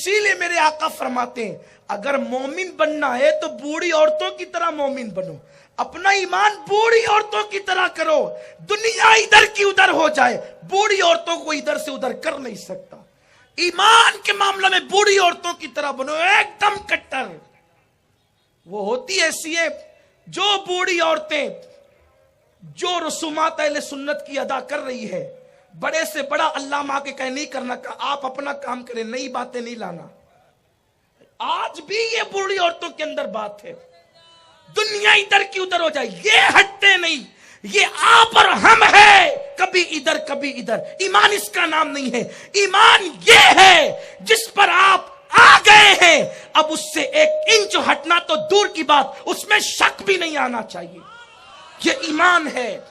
इसीलिए मेरे आका फरमाते हैं, अगर मोमिन बनना है तो बूढ़ी औरतों की तरह मोमिन बनो, अपना ईमान बूढ़ी औरतों की तरह करो। दुनिया इधर की उधर हो जाए, बूढ़ी औरतों को इधर से उधर कर नहीं सकता। ईमान के मामले में बूढ़ी औरतों की तरह बनो, एकदम कट्टर। वो होती ऐसी है जो बूढ़ी औरतें जो रसूमात अहले सुन्नत की अदा कर रही है, बड़े से बड़ा अल्लाह मां के कहे नहीं करना, आप अपना काम करें, नई बातें नहीं लाना। आज भी ये बूढ़ी औरतों के अंदर बात है, दुनिया इधर की उधर हो जाए, ये हटते नहीं, ये आप और हम है, कभी इधर कभी इधर। ईमान इसका नाम नहीं है, ईमान ये है जिस पर आप आ गए हैं, अब उससे 1 इंच हटना तो दूर की बात, उसमें शक भी नहीं आना चाहिए। ये ईमान है,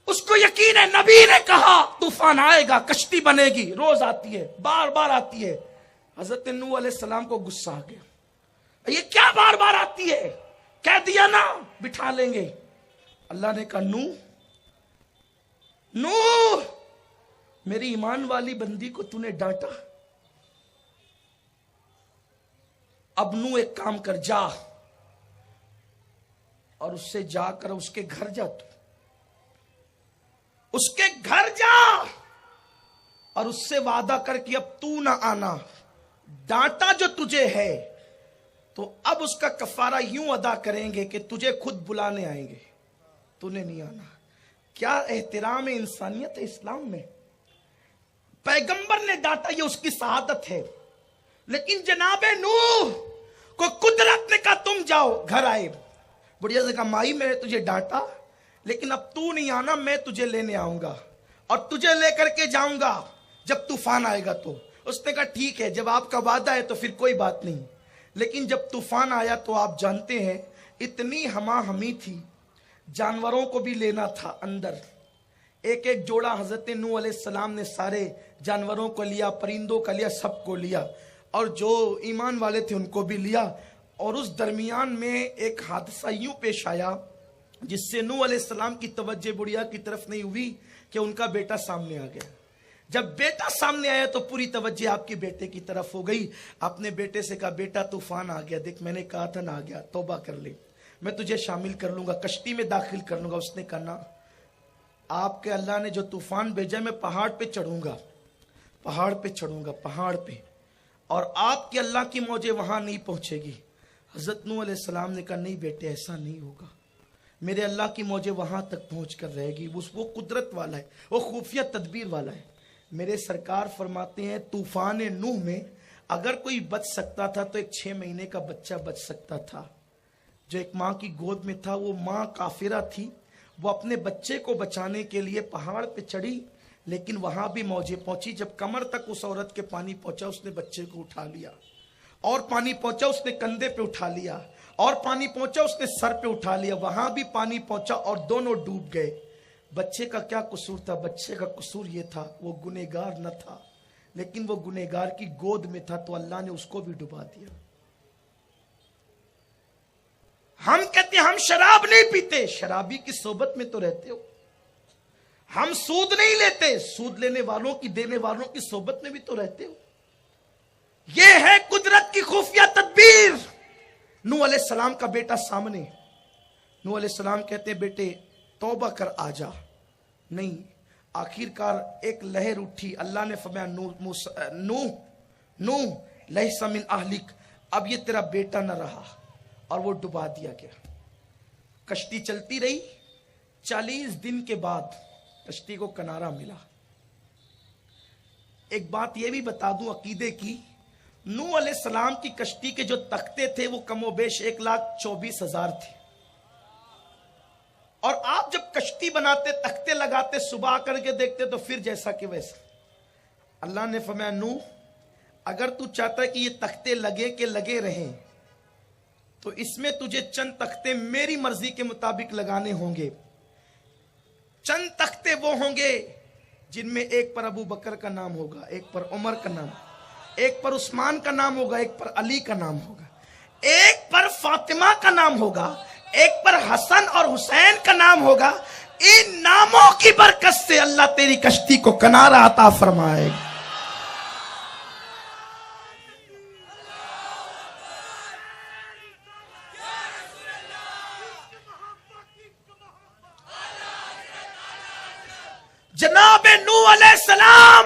उसको यकीन है। नबी ने कहा तूफान आएगा, कश्ती बनेगी, रोज आती है, बार बार आती है। हजरत नूह अलैहिस्सलाम को गुस्सा आ गया, ये क्या बार बार आती है, कह दिया ना बिठा लेंगे। अल्लाह ने कहा नूह, मेरी ईमान वाली बंदी को तूने डांटा, अब नूह एक काम कर, जा और उससे जाकर उसके घर जा, तू उसके घर जा और उससे वादा कर कि अब तू ना आना। डांटा जो तुझे है तो अब उसका कफारा यूं अदा करेंगे कि तुझे खुद बुलाने आएंगे, तूने नहीं आना। क्या एहतराम इंसानियत है इस्लाम में। पैगंबर ने डांटा, ये उसकी शहादत है। लेकिन जनाबे नूह को कुदरत ने कहा तुम जाओ, घर आए। बुढ़िया से कहा माई मैंने तुझे डांटा, लेकिन अब तू नहीं आना, मैं तुझे लेने आऊंगा और तुझे लेकर के जाऊंगा जब तूफान आएगा। तो उसने कहा ठीक है, जब आपका वादा है तो फिर कोई बात नहीं। लेकिन जब तूफान आया तो आप जानते हैं इतनी हमाहमी थी, जानवरों को भी लेना था अंदर। एक एक जोड़ा हजरत नूह अलैहिस्सलाम ने सारे जानवरों को लिया, परिंदों का लिया, सबको लिया, और जो ईमान वाले थे उनको भी लिया। और उस दरमियान में एक हादसा यूं पेश आया जिससे नूह अलैहिस्सलाम की तवज्जो बुढ़िया की तरफ नहीं हुई कि उनका बेटा सामने आ गया। जब बेटा सामने आया तो पूरी तवज्जो आपके बेटे की तरफ हो गई। अपने बेटे से कहा बेटा तूफान आ गया, देख मैंने कहा था ना आ गया, तौबा कर ले, मैं तुझे शामिल कर लूंगा, कश्ती में दाखिल कर लूंगा। उसने कहा ना, आपके अल्लाह ने जो तूफान भेजा मैं पहाड़ पे चढ़ूंगा, पहाड़ पे चढ़ूंगा, पहाड़ पे, और आपके अल्लाह की मौजें वहां नहीं पहुंचेगी। हजरत नूह अलैहिस्सलाम ने कहा नहीं बेटे ऐसा नहीं होगा, मेरे अल्लाह की मौजें वहां तक पहुंच कर रहेगी। वो कुदरत वाला है, वो खुफिया तदबीर वाला है। मेरे सरकार फरमाते हैं तूफान नूह में अगर कोई बच सकता था तो एक 6 महीने का बच्चा बच सकता था जो एक माँ की गोद में था। वो माँ काफिरा थी, वो अपने बच्चे को बचाने के लिए पहाड़ पे चढ़ी, लेकिन वहां भी मौजें पहुंची। जब कमर तक उस औरत के पानी पहुंचा उसने बच्चे को उठा लिया, और पानी पहुंचा उसने कंधे पे उठा लिया, और पानी पहुंचा उसने सर पे उठा लिया, वहां भी पानी पहुंचा और दोनों डूब गए। बच्चे का क्या कसूर था? बच्चे का कसूर ये था वो गुनहगार न था, लेकिन वो गुनहगार की गोद में था तो अल्लाह ने उसको भी डुबा दिया। हम कहते हैं हम शराब नहीं पीते, शराबी की सोबत में तो रहते हो। हम सूद नहीं लेते, सूद लेने वालों की, देने वालों की सोबत में भी तो रहते हो। यह है कुदरत की खुफिया तदबीर। नूह अलैहिस्सलाम का बेटा सामने, नूह अलैहिस्सलाम कहते हैं बेटे तौबा कर आ जा। नहीं, आखिरकार एक लहर उठी, अल्लाह ने फरमाया नूह लैसा मिन अहलिक, अब ये तेरा बेटा न रहा, और वो डुबा दिया गया। कश्ती चलती रही, 40 दिन के बाद कश्ती को किनारा मिला। एक बात यह भी बता दूं अकीदे की, नूह अलैहिस्सलाम की कश्ती के जो तख्ते थे वो कमोबेश 1,24,000 थे। और आप जब कश्ती बनाते, तख्ते लगाते, सुबह करके देखते तो फिर जैसा कि वैसा। अल्लाह ने फरमाया नूह अगर तू चाहता है कि ये तख्ते लगे के लगे रहें तो इसमें तुझे चंद तख्ते मेरी मर्जी के मुताबिक लगाने होंगे। चंद तख्ते वो होंगे जिनमें एक पर अबू बकर का नाम होगा, एक पर उमर का नाम, एक पर उस्मान का नाम होगा, एक पर अली का नाम होगा, एक पर फातिमा का नाम होगा, एक पर हसन और हुसैन का नाम होगा। इन नामों की बरकत से अल्लाह तेरी कश्ती को किनारा अता फरमाएगा। जनाब नूह अलैहिस्सलाम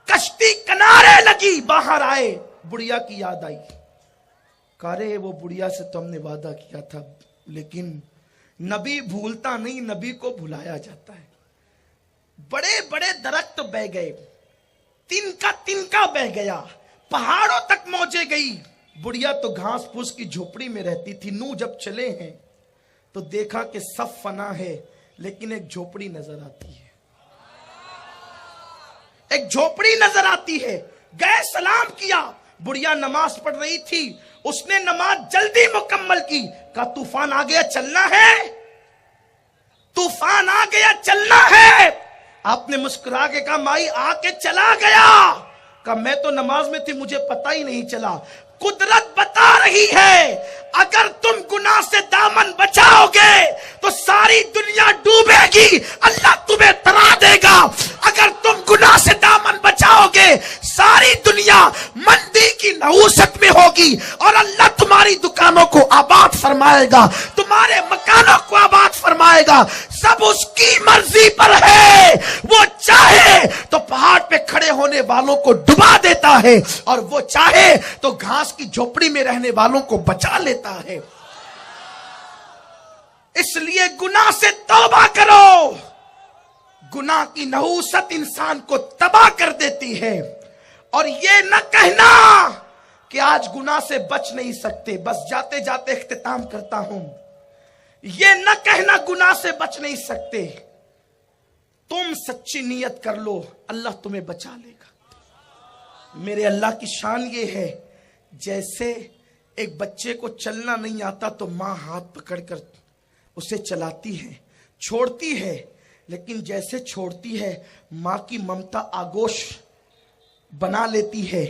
कश्ती किनारे लगी, बाहर आए, बुढ़िया की याद आई। करे वो बुढ़िया से तो हमने वादा किया था, लेकिन नबी भूलता नहीं, नबी को भुलाया जाता है। बड़े बड़े दरख्त बह गए, तिनका तिनका बह गया, पहाड़ों तक मौजे गई। बुढ़िया तो घास फूस की झोपड़ी में रहती थी। नूह जब चले हैं तो देखा कि सब फना है, लेकिन एक झोपड़ी नजर आती है, एक झोपड़ी नजर आती है। गए, सलाम किया। बुढ़िया नमाज पढ़ रही थी, उसने नमाज जल्दी मुकम्मल की। कहा तूफान आ गया, चलना है, तूफान आ गया, चलना है। आपने मुस्कुरा के कहा माई आके चला गया। कहा मैं तो नमाज में थी, मुझे पता ही नहीं चला। कुदरत बता रही है, अगर तुम गुनाह से दामन बचाओगे तो सारी दुनिया डूबेगी, अल्लाह तुम्हें तरा देगा। अगर तुम गुनाह से दामन बचाओगे, सारी दुनिया मंदी की नहूसत में होगी और अल्लाह तुम्हारी दुकानों को आबाद फरमाएगा, तुम्हारे मकानों को आबाद फरमाएगा। सब उसकी मर्जी पर है। वो चाहे तो पहाड़ पे खड़े होने वालों को डुबा देता है, और वो चाहे तो घास की झोपड़ी में रहने वालों को बचा लेता है। इसलिए गुनाह से तौबा करो। गुनाह की नहूसत इंसान को तबाह कर देती है। और ये न कहना कि आज गुनाह से बच नहीं सकते। बस जाते जाते इख्तिताम करता हूं, ये न कहना गुनाह से बच नहीं सकते। तुम सच्ची नियत कर लो, अल्लाह तुम्हें बचा लेगा। मेरे अल्लाह की शान ये है, जैसे एक बच्चे को चलना नहीं आता तो मां हाथ पकड़कर उसे चलाती है, छोड़ती है, लेकिन जैसे छोड़ती है मां की ममता आगोश बना लेती है,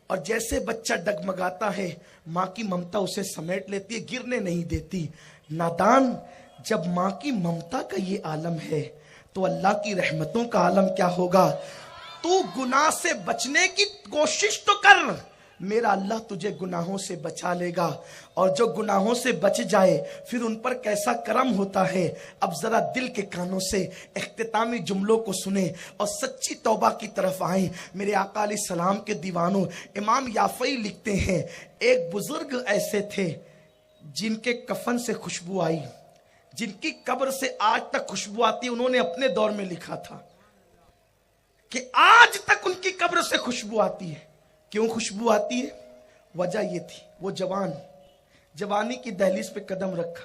और जैसे बच्चा डगमगाता है मां की ममता उसे समेट लेती है, गिरने नहीं देती। नादान, जब मां की ममता का ये आलम है तो अल्लाह की रहमतों का आलम क्या होगा। तू गुनाह से बचने की कोशिश तो कर, मेरा अल्लाह तुझे गुनाहों से बचा लेगा। और जो गुनाहों से बच जाए फिर उन पर कैसा करम होता है। अब जरा दिल के कानों से इख्तितामी जुमलों को सुने और सच्ची तौबा की तरफ आए। मेरे आका अलैहिस्सलाम के दीवानों, इमाम याफई लिखते हैं, एक बुजुर्ग ऐसे थे जिनके कफन से खुशबू आई, जिनकी कब्र से आज तक खुशबू आती। उन्होंने अपने दौर में लिखा था कि आज तक उनकी कब्र से खुशबू आती है। क्यों खुशबू आती है? वजह ये थी, वो जवानी की दहलीज पे कदम रखा,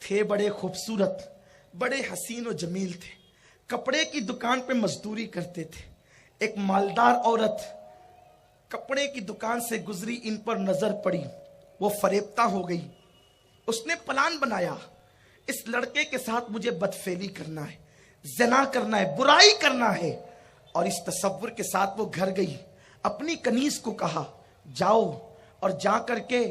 थे बड़े खूबसूरत, बड़े हसीन और जमील थे, कपड़े की दुकान पे मजदूरी करते थे। एक मालदार औरत कपड़े की दुकान से गुजरी, इन पर नजर पड़ी, वो फरेबता हो गई। उसने प्लान बनाया, इस लड़के के साथ मुझे बदफेली करना है, ज़िना करना है, बुराई करना है। और इस तसव्वुर के साथ वो घर गई, अपनी कनीज को कहा जाओ और जा करके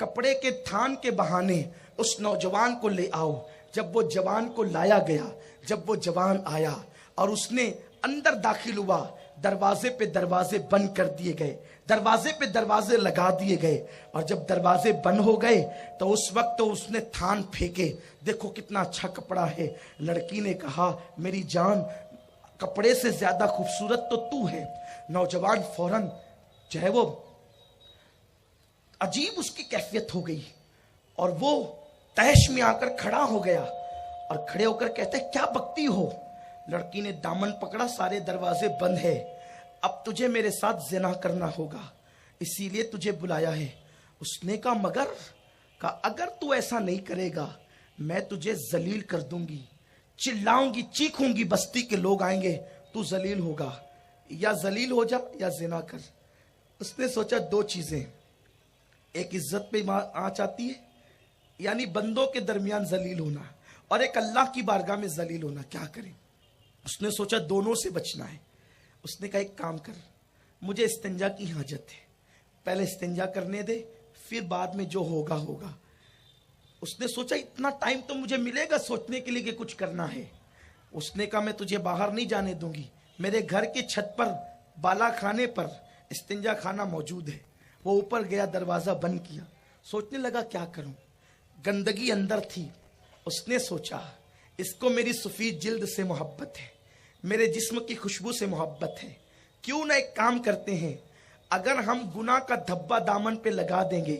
कपड़े के थान के बहाने उस नौजवान को ले आओ। जब वो जवान को लाया गया, जब वो जवान आया और उसने अंदर दाखिल हुआ, दरवाजे पे दरवाजे बंद कर दिए गए, दरवाजे पे दरवाजे लगा दिए गए। और जब दरवाजे बंद हो गए तो उस वक्त तो उसने थान फेंके, देखो कितना अच्छा कपड़ा है। लड़की ने कहा मेरी जान, कपड़े से ज्यादा खूबसूरत तो तू है। नौजवान फौरन जो है वो अजीब उसकी कैफियत हो गई और वो तैश में आकर खड़ा हो गया और खड़े होकर कहते क्या बकती हो। लड़की ने दामन पकड़ा, सारे दरवाजे बंद है, अब तुझे मेरे साथ ज़िना करना होगा, इसीलिए तुझे बुलाया है। उसने कहा मगर, कहा अगर तू ऐसा नहीं करेगा मैं तुझे जलील कर दूंगी, चिल्लाऊंगी, चीखूंगी, बस्ती के लोग आएंगे, तू जलील होगा, या जलील हो जा या ज़िना कर। उसने सोचा दो चीजें, एक इज्जत पे आंच आती है, यानी बंदों के दरमियान जलील होना, और एक अल्लाह की बारगाह में जलील होना, क्या करें। उसने सोचा दोनों से बचना है। उसने कहा एक काम कर, मुझे इस्तिंजा की हाजत है, पहले इस्तिंजा करने दे, फिर बाद में जो होगा होगा। उसने सोचा इतना टाइम तो मुझे मिलेगा सोचने के लिए कि कुछ करना है। उसने कहा मैं तुझे बाहर नहीं जाने दूंगी, मेरे घर की छत पर बाला खाने पर इस्तिंजा खाना मौजूद है। वो ऊपर गया, दरवाजा बंद किया, सोचने लगा क्या करूं, गंदगी अंदर थी। उसने सोचा इसको मेरी सफेद जिल्द से मोहब्बत है, मेरे जिस्म की खुशबू से मोहब्बत है। क्यों ना एक काम करते हैं, अगर हम गुनाह का धब्बा दामन पे लगा देंगे,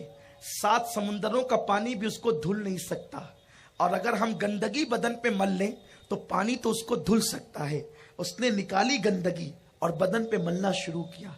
7 समुंदरों का पानी भी उसको धुल नहीं सकता। और अगर हम गंदगी बदन पे मल लें तो पानी तो उसको धुल सकता है। उसने निकाली गंदगी और बदन पे मलना शुरू किया।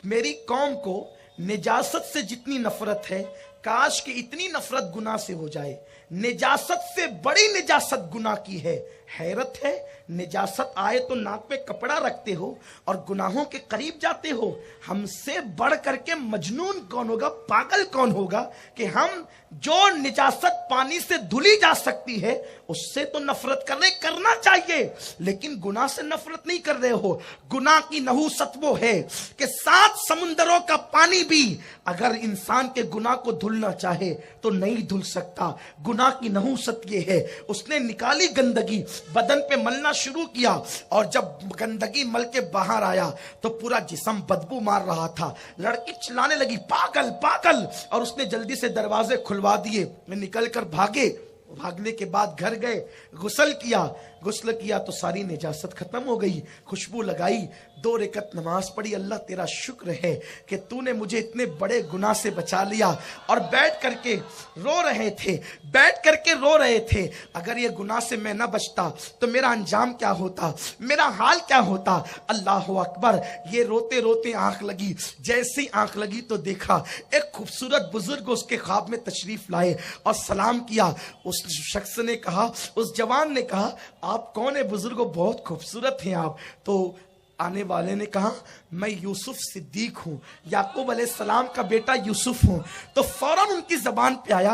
मेरी कौम को निजासत से जितनी नफरत है, काश कि इतनी नफरत गुनाह से हो जाए। निजासत से बड़ी निजासत गुनाह की है। हैरत है, निजासत आए तो नाक पे कपड़ा रखते हो और गुनाहों के करीब जाते हो। हमसे बढ़ करके मजनून कौन होगा, पागल कौन होगा कि हम जो निजासत पानी से धुली जा सकती है उससे तो नफरत करना चाहिए, लेकिन गुनाह से नफरत नहीं कर रहे हो। गुनाह की नहूसत वो है कि 7 समुंदरों का पानी भी अगर इंसान के गुनाह को धुलना चाहे तो नहीं धुल सकता। गुनाह की नहूसत ये है। उसने निकाली गंदगी, बदन पे मलना शुरू किया और जब गंदगी मल के बाहर आया तो पूरा जिस्म बदबू मार रहा था। लड़की चिल्लाने लगी, पागल पागल, और उसने जल्दी से दरवाजे खुलवा दिए। निकल कर भागे। भागने के बाद घर गए, गुस्ल किया तो सारी निजासत खत्म हो गई। खुशबू लगाई, 2 रकात नमाज पढ़ी। अल्लाह तेरा शुक्र है कि तूने मुझे इतने बड़े गुनाह से बचा लिया। और बैठ करके रो रहे थे। अगर ये गुनाह से मैं ना बचता तो मेरा अंजाम क्या होता, मेरा हाल क्या होता। अल्लाह अकबर। ये रोते रोते आंख लगी। जैसे ही आंख लगी तो देखा एक खूबसूरत बुजुर्ग उसके ख्वाब में तशरीफ लाए और सलाम किया। उस शख्स ने कहा, उस जवान ने कहा, आप कौन है बुजुर्गो, बहुत खूबसूरत हैं आप। तो आने वाले ने कहा, मैं यूसुफ सिद्दीक हूं, याकूब अलैहिस्सलाम का बेटा यूसुफ हूं। तो फौरन उनकी जबान पे आया,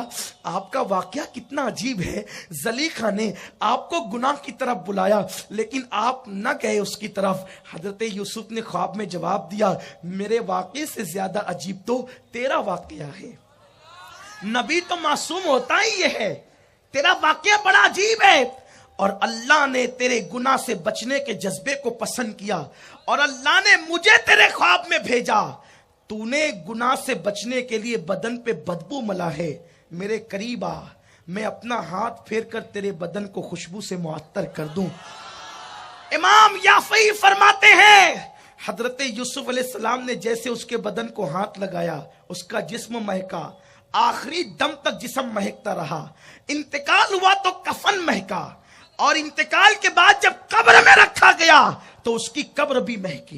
आपका वाकया कितना अजीब है। जलीखा ने आपको गुनाह की तरफ बुलाया लेकिन आप न गए उसकी तरफ। हजरत यूसुफ ने ख्वाब में जवाब दिया, मेरे वाकये से ज्यादा अजीब तो तेरा वाकया है। नबी तो मासूम होता ही ये है, तेरा वाकया बड़ा अजीब है। और अल्लाह ने तेरे गुनाह से बचने के जज्बे को पसंद किया और अल्लाह ने मुझे तेरे ख्वाब में भेजा। तूने गुनाह से बचने के लिए बदन पे बदबू मला है, मेरे करीब आ, मैं अपना हाथ फेर कर तेरे बदन को खुशबू से मुअत्तर कर दूं। इमाम याफई फरमाते हैं, हजरत यूसुफ अलैहिस्सलाम ने जैसे उसके बदन को हाथ लगाया, उसका जिस्म महका, आखिरी दम तक जिस्म महकता रहा। इंतकाल हुआ तो कफन महका और इंतकाल के बाद जब कब्र में रखा गया तो उसकी कब्र भी महकी,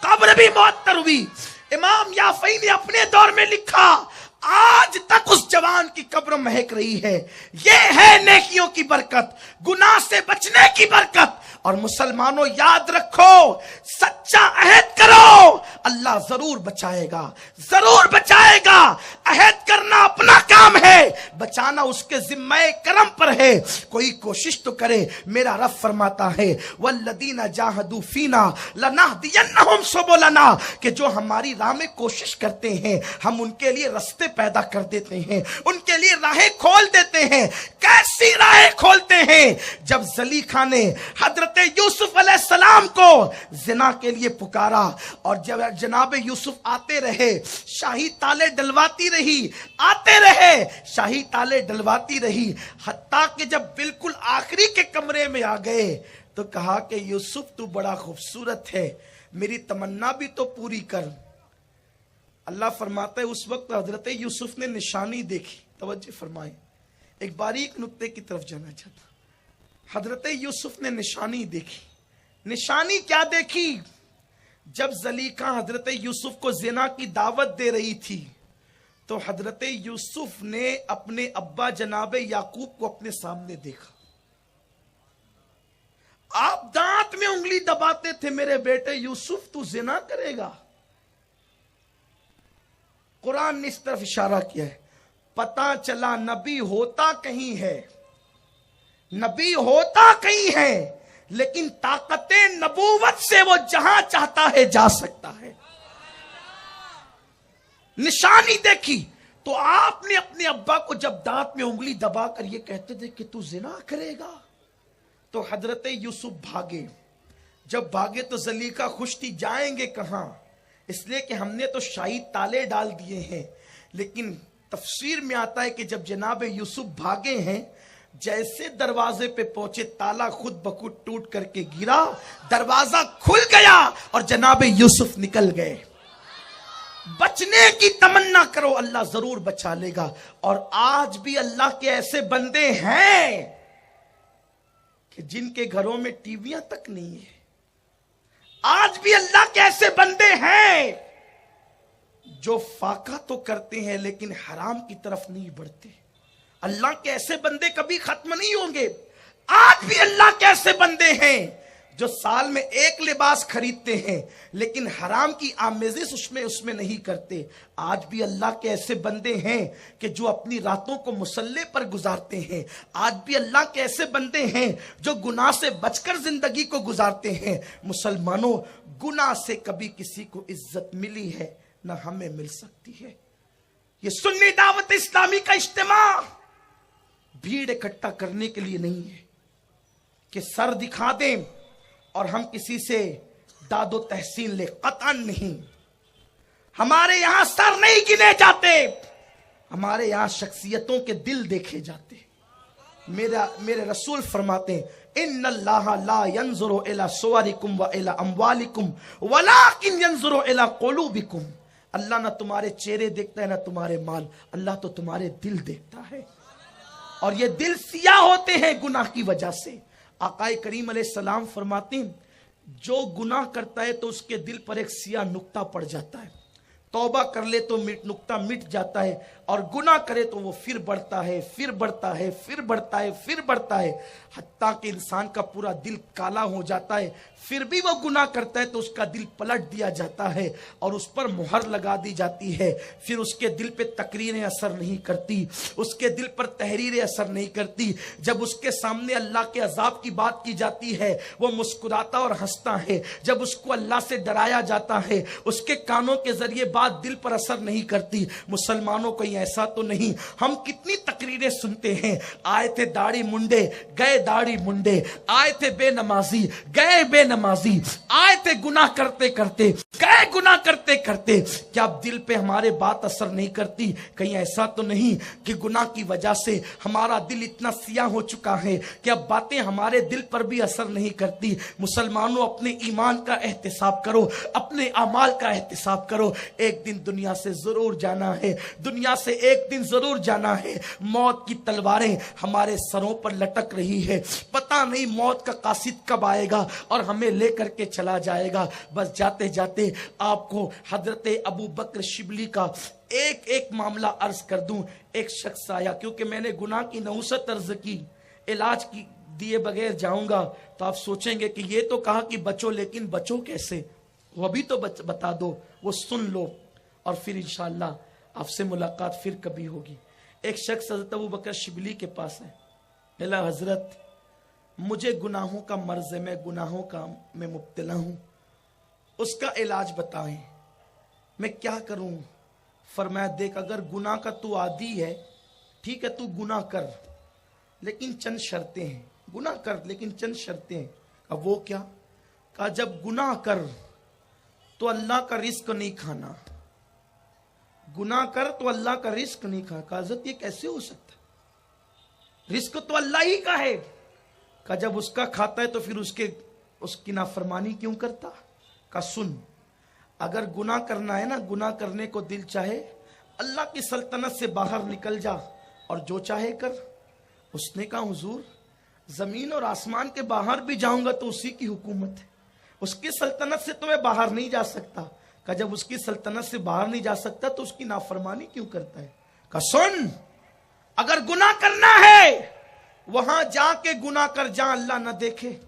कब्र भी मुअत्तर हुई। इमाम याफई ने अपने दौर में लिखा, आज तक उस जवान की कब्र महक रही है। ये है नेकियों की बरकत, गुनाह से बचने की बरकत। और मुसलमानों याद रखो, सच्चा अहद करो, अल्लाह जरूर बचाएगा, जरूर बचाएगा। अहद करना अपना काम है, बचाना उसके जिम्मे करम पर है। कोई कोशिश तो करे। मेरा रब फरमाता है, वल्लदीना जाहदू फीना लनहदियन्नहुम सुबुलना, कि जो हमारी राह में कोशिश करते हैं हम उनके लिए रास्ते पैदा कर देते हैं, उनके लिए राहें खोल देते हैं। कैसी राहें खोलते हैं? जब जलीखा ने हजरत यूसुफ अलैहिस्सलाम को जिना के लिए पुकारा और जब जनाब यूसुफ आते रहे, शाही ताले डलवाती रही, आते रहे, शाही ताले डलवाती रही, हत्ता कि जब बिल्कुल आखिरी के कमरे में आ गए तो कहा कि यूसुफ तू बड़ा खूबसूरत है, मेरी तमन्ना भी तो पूरी कर। अल्लाह फरमाता है, उस वक्त हजरत यूसुफ ने निशानी देखी। तवज्जो फरमाए, एक बारीक नुक्ते की तरफ जाना चाहता। हजरत यूसुफ ने निशानी देखी। निशानी क्या देखी? जब जलीका हजरत यूसुफ को जिना की दावत दे रही थी तो हजरत यूसुफ ने अपने अब्बा जनाब याकूब को अपने सामने देखा। आप दांत में उंगली दबाते थे, मेरे बेटे यूसुफ तू जिना करेगा। कुरान ने इस तरफ इशारा किया है। पता चला नबी होता कहीं है, नबी होता कहीं है, लेकिन ताकते नबूवत से वो जहां चाहता है जा सकता है। निशानी देखी तो आपने अपने अब्बा को जब दांत में उंगली दबाकर ये कहते थे कि तू जिना करेगा, तो हजरत यूसुफ भागे। जब भागे तो जलीका खुश थी, जाएंगे कहां, इसलिए कि हमने तो शाही ताले डाल दिए हैं। लेकिन तफसीर में आता है कि जब जनाब यूसुफ भागे हैं जैसे दरवाजे पे पहुंचे ताला खुद ब खुद टूट करके गिरा, दरवाजा खुल गया और जनाबे यूसुफ निकल गए। बचने की तमन्ना करो, अल्लाह जरूर बचा लेगा। और आज भी अल्लाह के ऐसे बंदे हैं कि जिनके घरों में टीवियां तक नहीं है। आज भी अल्लाह के ऐसे बंदे हैं जो फाका तो करते हैं लेकिन हराम की तरफ नहीं बढ़ते। अल्लाह के ऐसे बंदे कभी खत्म नहीं होंगे। आज भी अल्लाह के ऐसे बंदे हैं जो साल में एक लिबास खरीदते हैं लेकिन हराम की आमेजिश उसमें नहीं करते। आज भी अल्लाह के ऐसे बंदे हैं कि जो अपनी रातों को मुसल्ले पर गुजारते हैं। आज भी अल्लाह के ऐसे बंदे हैं जो गुनाह से बचकर जिंदगी को गुजारते हैं। मुसलमानों, गुनाह से कभी किसी को इज्जत मिली है ना हमें मिल सकती है। ये सुन्नी दावत इस्लामी का इज्तिमा भीड़ इकट्ठा करने के लिए नहीं है कि सर दिखा दें और हम किसी से दादो तहसीन ले, कतन नहीं। हमारे यहां सर नहीं गिने जाते, हमारे यहां शख्सियतों के दिल देखे जाते। मेरे रसूल फरमाते हैं, इन्नल्लाह ला यंजुरु इला सुवरिकुम व इला अम्वालिकुम वलाकिन यंजुरु इला कुलूबिकुम। अल्लाह ना तुम्हारे चेहरे देखता है ना तुम्हारे माल, अल्लाह तो तुम्हारे दिल देखता है। और ये दिल सियाह होते हैं गुनाह की वजह से। आकाए करीम अलैहिस्सलाम फरमाते हैं, जो गुनाह करता है तो उसके दिल पर एक सियाह नुक्ता पड़ जाता है। तौबा कर ले तो नुक्ता मिट जाता है, और गुनाह करे तो वो फिर बढ़ता है, फिर बढ़ता है, फिर बढ़ता है, फिर बढ़ता है, हत्ता कि इंसान का पूरा दिल काला हो जाता है। फिर भी वो गुनाह करता है तो उसका दिल पलट दिया जाता है और उस पर मुहर लगा दी जाती है। फिर उसके दिल पे तकरीरें असर नहीं करती, उसके दिल पर तहरीरें असर नहीं करती। जब उसके सामने अल्लाह के अजाब की बात की जाती है वो मुस्कुराता और हंसता है। जब उसको अल्लाह से डराया जाता है उसके कानों के जरिए बात दिल पर असर नहीं करती। मुसलमानों को ऐसा तो नहीं, हम कितनी तकरीरें सुनते हैं, आए थे दाढ़ी मुंडे गए दाढ़ी मुंडे, आए थे बेनमाजी गए बेनमाजी, आए थे गुनाह करते करते गए गुनाह करते करते। क्या अब दिल पे हमारे बात असर नहीं करती? कहीं ऐसा तो नहीं कि गुनाह की वजह से हमारा दिल इतना सियाह हो चुका है कि अब बातें हमारे दिल पर भी असर नहीं करती। मुसलमानों, अपने ईमान का एहतिसाब करो, अपने अमाल का एहतिसाब करो। एक दिन दुनिया से जरूर जाना है, दुनिया से एक दिन जरूर जाना है। मौत की तलवारें हमारे सरों पर लटक रही है, पता नहीं मौत का कासिद कब आएगा और हमें लेकर के चला जाएगा। बस जाते जाते आपको हजरत अबू बकर शिबली का एक एक मामला अर्ज कर दूं। एक शख्स आया, क्योंकि मैंने गुनाह की नहुसत अर्ज की, इलाज की दिए बगैर जाऊंगा तो आप सोचेंगे कि ये तो कहा कि बचो, लेकिन बचो कैसे, वो भी तो बता दो, वो सुन लो और फिर इंशाअल्लाह आपसे मुलाकात फिर कभी होगी। एक शख्स हजरत अबू बकर शिबली के पास है, अल्लाह हजरत मुझे गुनाहों का मर्ज है, मैं गुनाहों का मैं मुब्तला हूं, उसका इलाज बताएं, मैं क्या करूं? फरमाया, देख अगर गुनाह का तू आदी है, ठीक है तू गुनाह कर, लेकिन चंद शर्तें हैं। गुनाह कर लेकिन चंद शर्तें हैं। अब वो क्या? कहा जब गुनाह कर तो अल्लाह का रिस्क नहीं खाना, गुनाह कर तो अल्लाह का रिस्क नहीं खा। कहा हज़रत ये कैसे हो सकता? रिस्क तो अल्लाह ही का है। कहा जब उसका खाता है तो फिर उसकी नाफरमानी क्यों करता? कहा सुन, अगर गुनाह करना है ना, गुनाह करने को दिल चाहे, अल्लाह की सल्तनत से बाहर निकल जा और जो चाहे कर। उसने कहा हुजूर जमीन और आसमान के बाहर भी जाऊंगा तो उसी की हुकूमत है, उसकी सल्तनत से तो मैं बाहर नहीं जा सकता। कहा जब उसकी सल्तनत से बाहर नहीं जा सकता तो उसकी नाफरमानी क्यों करता है? कहा सुन, अगर गुनाह करना है वहां जाके गुनाह कर, जहां अल्लाह न देखे,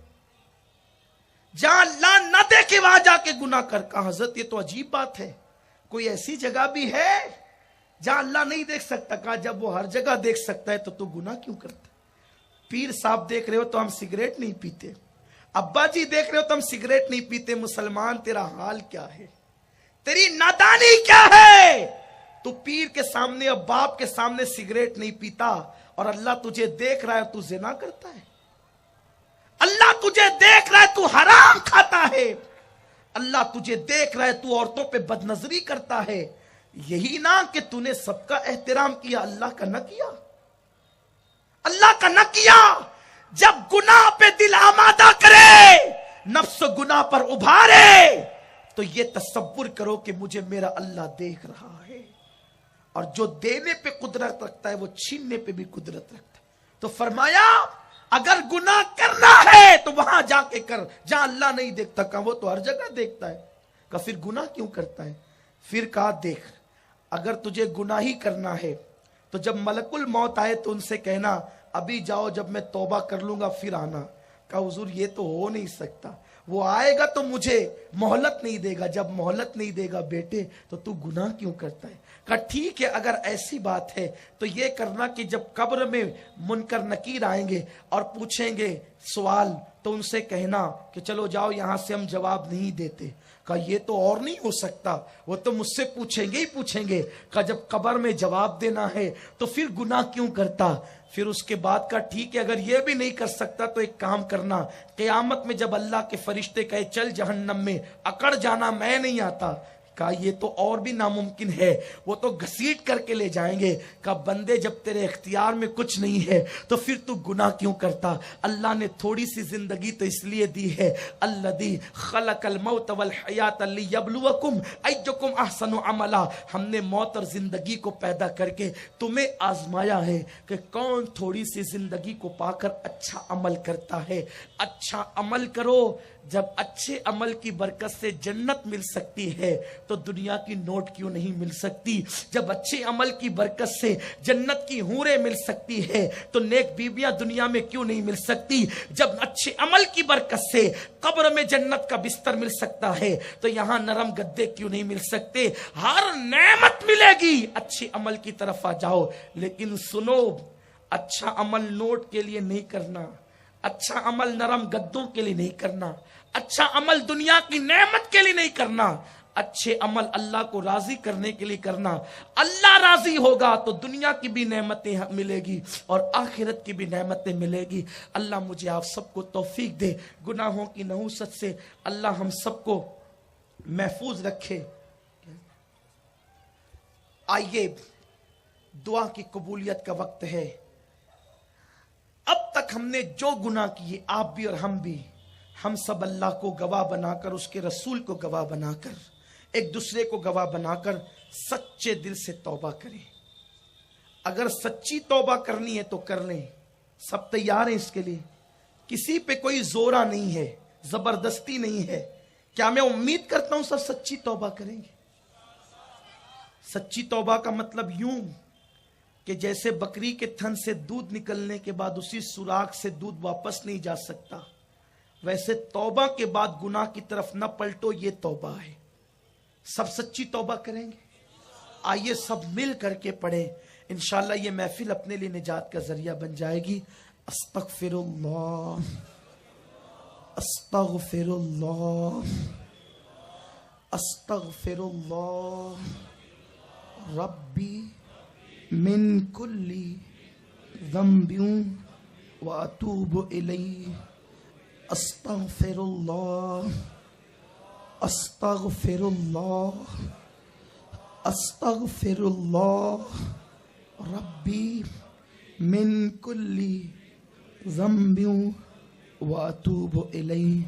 जहां अल्लाह न देखे वहां जाके गुनाह कर। कहा हजरत ये तो अजीब बात है, कोई ऐसी जगह भी है जहां अल्लाह नहीं देख सकता? कहा जब वो हर जगह देख सकता है तो तू गुनाह क्यों करता? पीर साहब देख रहे हो तो हम सिगरेट नहीं पीते, अब्बा जी देख रहे हो तो हम सिगरेट नहीं पीते। मुसलमान तेरा हाल क्या है, तेरी नादानी क्या है? तू पीर के सामने और बाप के सामने सिगरेट नहीं पीता और अल्लाह तुझे देख रहा है तू ज़िना करता है। अल्लाह तुझे देख रहा है तू हराम खाता है। अल्लाह तुझे देख रहा है तू औरतों पे बदनजरी करता है। यही ना कि तूने सबका एहतराम किया, अल्लाह का न किया। अल्लाह का न किया। जब गुनाह पे दिल आमादा करे, नफ्स गुनाह पर उभारे, तो ये तसव्वुर करो कि मुझे मेरा अल्लाह देख रहा है, और जो देने पे कुदरत रखता है वो छीनने पे भी कुदरत रखता है। तो फरमाया अगर गुनाह करना है तो वहां जाके कर जहां अल्लाह नहीं देखता। कहा वो तो हर जगह देखता है। कहा फिर गुनाह क्यों करता है? फिर कहा देख, अगर तुझे गुनाह ही करना है तो जब मलकुल मौत आए तो उनसे कहना अभी जाओ, जब मैं तौबा कर लूंगा फिर आना। कहा हुजूर ये तो हो नहीं सकता, वो आएगा तो मुझे मोहलत नहीं देगा, जब मोहलत नहीं देगा बेटे तो तू गुनाह क्यों करता है? कहा ठीक है, अगर ऐसी बात है तो ये करना कि जब कब्र में मुनकर नकीर आएंगे और पूछेंगे सवाल, तो उनसे कहना कि चलो जाओ यहां से, हम जवाब नहीं देते। कहा ये तो और नहीं हो सकता, वो तो मुझसे पूछेंगे ही पूछेंगे। कहा जब कब्र में जवाब देना है तो फिर गुनाह क्यों करता? फिर उसके बाद का ठीक है, अगर ये भी नहीं कर सकता तो एक काम करना, क़यामत में जब अल्लाह के फरिश्ते कहे चल जहन्नम में, अकड़ जाना, मैं नहीं आता। कहा ये तो और भी नामुमकिन है, वो तो घसीट करके ले जाएंगे। कहा बंदे जब तेरे इख्तियार में कुछ नहीं है तो फिर तू गुनाह क्यों करता? अल्लाह ने थोड़ी सी जिंदगी तो इसलिए दी है, अल्लज़ी खलक़ल मौत वल हयात लियब्लुवकुम अय्युकुम अहसनु अमला, हमने मौत और जिंदगी को पैदा करके तुम्हें आजमाया है कि कौन थोड़ी सी जिंदगी को पाकर अच्छा अमल करता है। अच्छा अमल करो, जब अच्छे अमल की बरकत से जन्नत मिल सकती है तो दुनिया की नोट क्यों नहीं मिल सकती? जब अच्छे अमल की बरकत से जन्नत की हूरें मिल सकती है तो नेक बीबियां दुनिया में क्यों नहीं मिल सकती? जब अच्छे अमल की बरकत से कब्र में जन्नत का बिस्तर मिल सकता है तो यहां नरम गद्दे क्यों नहीं मिल सकते? हर नेमत मिलेगी, अच्छे अमल की तरफ आ जाओ। लेकिन सुनो, अच्छा अमल नोट के लिए नहीं करना, अच्छा अमल नरम गद्दों के लिए नहीं करना, अच्छा अमल दुनिया की नेमत के लिए नहीं करना, अच्छे अमल अल्लाह को राजी करने के लिए करना। अल्लाह राजी होगा तो दुनिया की भी नेमतें मिलेगी और आखिरत की भी नेमतें मिलेगी। अल्लाह मुझे आप सबको तौफीक दे, गुनाहों की नहुसत से अल्लाह हम सबको महफूज रखे। आइए दुआ की कबूलियत का वक्त है। अब तक हमने जो गुनाह किए, आप भी और हम भी, हम सब अल्लाह को गवाह बनाकर, उसके रसूल को गवाह बनाकर, एक दूसरे को गवाह बनाकर सच्चे दिल से तौबा करें। अगर सच्ची तौबा करनी है तो कर लें, सब तैयार हैं इसके लिए, किसी पे कोई जोरा नहीं है, जबरदस्ती नहीं है। क्या मैं उम्मीद करता हूं सब सच्ची तौबा करेंगे? सच्ची तौबा का मतलब यूं कि जैसे बकरी के थन से दूध निकलने के बाद उसी सुराख से दूध वापस नहीं जा सकता, वैसे तौबा के बाद गुनाह की तरफ न पलटो, ये तौबा है। सब सच्ची तौबा करेंगे? आइए सब मिल करके पढ़े, इंशाल्लाह ये महफिल अपने लिए निजात का जरिया बन जाएगी। अस्तगफिरुल्लाह अस्तगफिरुल्लाह अस्तगफिरुल्लाह रब्बी मिन कुल्ली ज़ंबिन व अतूबु इलैहि अस्तगफिरुल्लाह अस्तगफिरुल्लाह अस्तगफिरुल्लाह रब्बी मिन कुल्ली ज़ंबिन व अतूबु इलैहि।